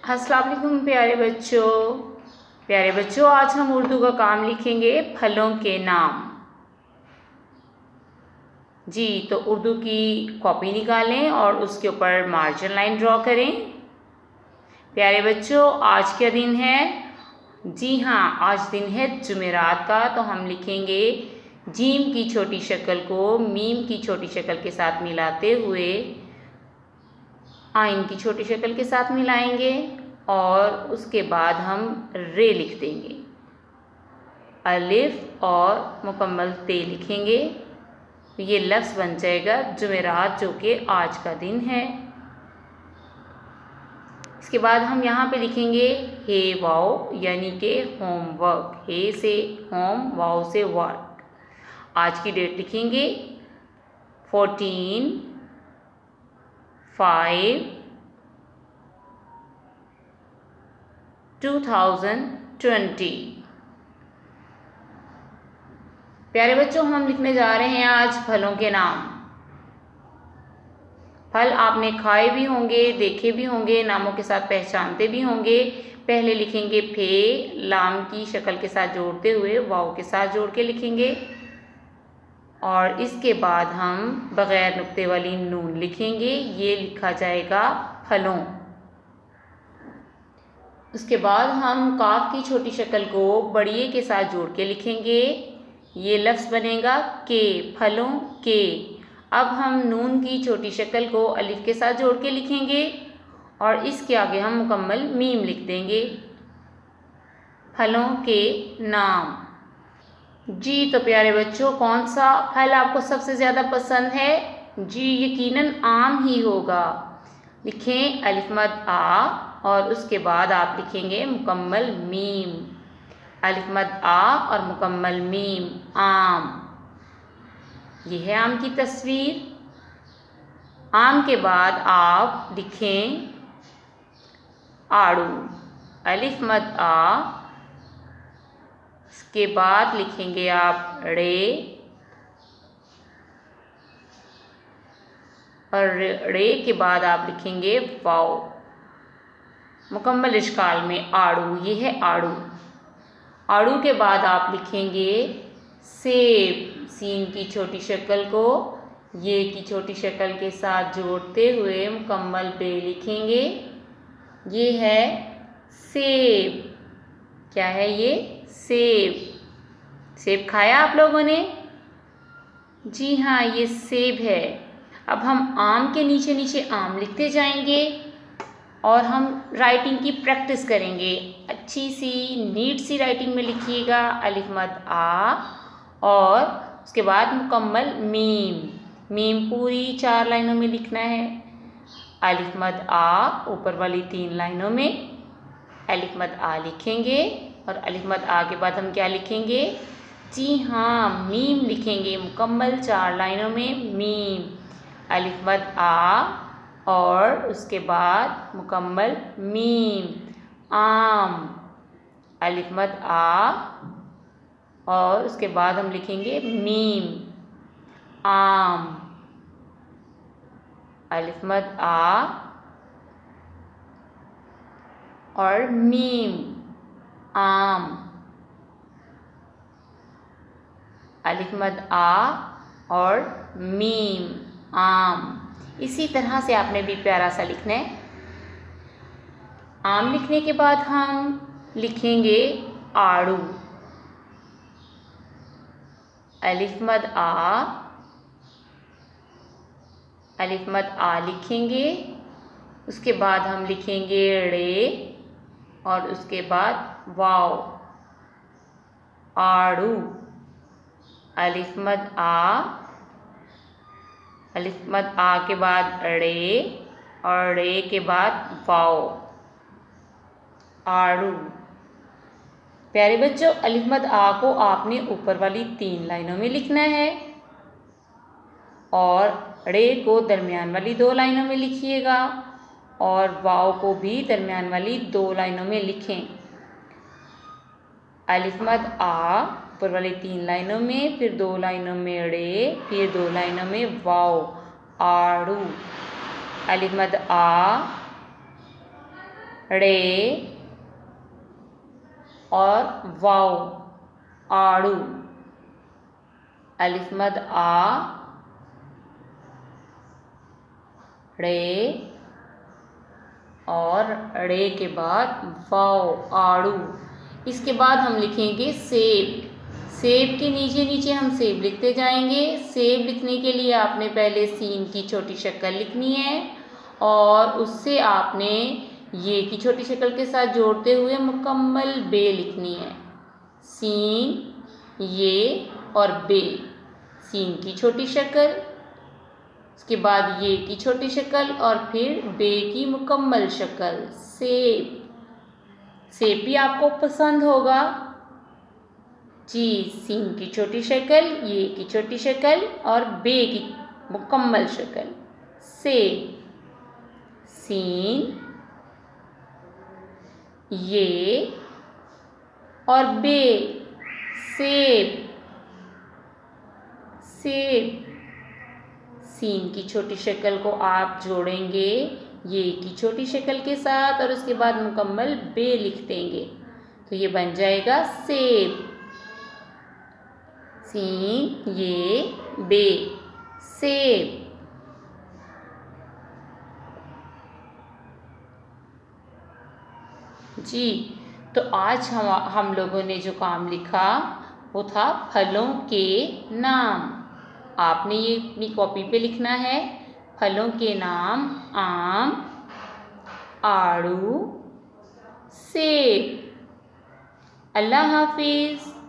अस्सलाम वालेकुम प्यारे बच्चों आज हम उर्दू का काम लिखेंगे फलों के नाम। जी तो उर्दू की कॉपी निकालें और उसके ऊपर मार्जिन लाइन ड्रॉ करें। प्यारे बच्चों आज क्या दिन है? जी हाँ, आज दिन है जुमेरात का। तो हम लिखेंगे जीम की छोटी शक्ल को मीम की छोटी शक्ल के साथ मिलाते हुए आइन की छोटी शक्ल के साथ मिलाएंगे और उसके बाद हम रे लिख देंगे। अलिफ और मुकम्मल ते लिखेंगे तो ये लफ्ज़ बन जाएगा जुमेरात, जो कि आज का दिन है। इसके बाद हम यहाँ पे लिखेंगे हे वाओ, यानी कि होमवर्क। हे से होम, वाओ से वर्क। आज की डेट लिखेंगे 14/5/2020। प्यारे बच्चों हम लिखने जा रहे हैं आज फलों के नाम। फल आपने खाए भी होंगे, देखे भी होंगे, नामों के साथ पहचानते भी होंगे। पहले लिखेंगे फे, लाम की शक्ल के साथ जोड़ते हुए वाव के साथ जोड़ के लिखेंगे और इसके बाद हम बग़ैर नुक्ते वाली नून लिखेंगे। ये लिखा जाएगा फलों। उसके बाद हम काफ की छोटी शक्ल को बड़िए के साथ जोड़ के लिखेंगे। ये लफ्ज़ बनेगा के, फलों के। अब हम नून की छोटी शक्ल को अलिफ के साथ जोड़ के लिखेंगे और इसके आगे हम मुकम्मल मीम लिख देंगे। फलों के नाम। जी तो प्यारे बच्चों कौन सा फल आपको सबसे ज़्यादा पसंद है? जी यकीनन आम ही होगा। लिखें अलिफ मद आ और उसके बाद आप लिखेंगे मुकम्मल मीम। अलिफ मद आ और मुकम्मल मीम, आम। ये है आम की तस्वीर। आम के बाद आप लिखें आड़ू। अलिफ मद आ, इसके बाद लिखेंगे आप रे और रे के बाद आप लिखेंगे वाओ। मुकम्मल इश्काल में आड़ू। ये है आड़ू। आड़ू के बाद आप लिखेंगे सेब। सीन की छोटी शक्ल को ये की छोटी शक्ल के साथ जोड़ते हुए मुकम्मल बे लिखेंगे। ये है सेब। क्या है ये? सेब। सेब खाया आप लोगों ने? जी हाँ, ये सेब है। अब हम आम के नीचे नीचे आम लिखते जाएंगे और हम राइटिंग की प्रैक्टिस करेंगे। अच्छी सी नीट सी राइटिंग में लिखिएगा। अलिफ मद आ और उसके बाद मुकम्मल मीम। मीम पूरी 4 लाइनों में लिखना है। अलिफ मद आ ऊपर वाली 3 लाइनों में अलिफ मद आ लिखेंगे और अलिफ मद आ के बाद हम क्या लिखेंगे? जी हाँ, मीम लिखेंगे मुकम्मल 4 लाइनों में मीम। अलिफ मद आ और उसके बाद मुकम्मल मीम, आम। अलिफ मद आ और उसके बाद हम लिखेंगे मीम, आम। अलिफ मद आ और मीम, आम। अलिफ मद आ और मीम, आम। इसी तरह से आपने भी प्यारा सा लिखना है। आम लिखने के बाद हम लिखेंगे आड़ू। अलिफ मद आ, अलिफ मद आ लिखेंगे। उसके बाद हम लिखेंगे रे और उसके बाद वाव, आड़ू। अलिफ मद आ, अलिफ मद आ के बाद रे और रे के बाद वाव, आड़ू। प्यारे बच्चों अलिफ मद आ को आपने ऊपर वाली 3 लाइनों में लिखना है और रे को दरमियान वाली 2 लाइनों में लिखिएगा और वाव को भी दरमियान वाली 2 लाइनों में लिखें। अलिफ मद आ ऊपर वाली 3 लाइनों में, फिर 2 लाइनों में रे, फिर 2 लाइनों में वाव, आड़ू। अलिफ मद आ ड़े और वाव आड़ू। अलिफ मद आ, ड़े और ड़े के बाद वाव आड़ू। इसके बाद हम लिखेंगे सेब। सेब के नीचे नीचे हम सेब लिखते जाएंगे। सेब लिखने के लिए आपने पहले सीन की छोटी शक्ल लिखनी है और उससे आपने ये की छोटी शक्ल के साथ जोड़ते हुए मुकम्मल बे लिखनी है। सीन, ये और बे। सीन की छोटी शक्ल, उसके बाद ये की छोटी शक्ल और फिर बे की मुकम्मल शक्ल सेब। सेब भी आपको पसंद होगा जी। सीन की छोटी शक्ल, ये की छोटी शक्ल और बे की मुकम्मल शक्ल सेब। सीन, ये और बे सेब, सेब। सीन की छोटी शक्ल को आप जोड़ेंगे ये की छोटी शक्ल के साथ और उसके बाद मुकम्मल बे लिख देंगे तो ये बन जाएगा सेब। सीन, ये, बे सेब। जी, तो आज हम लोगों ने जो काम लिखा वो था फलों के नाम। आपने ये अपनी कॉपी पे लिखना है। फलों के नाम आम, आड़ू, सेब। अल्लाह हाफिज़।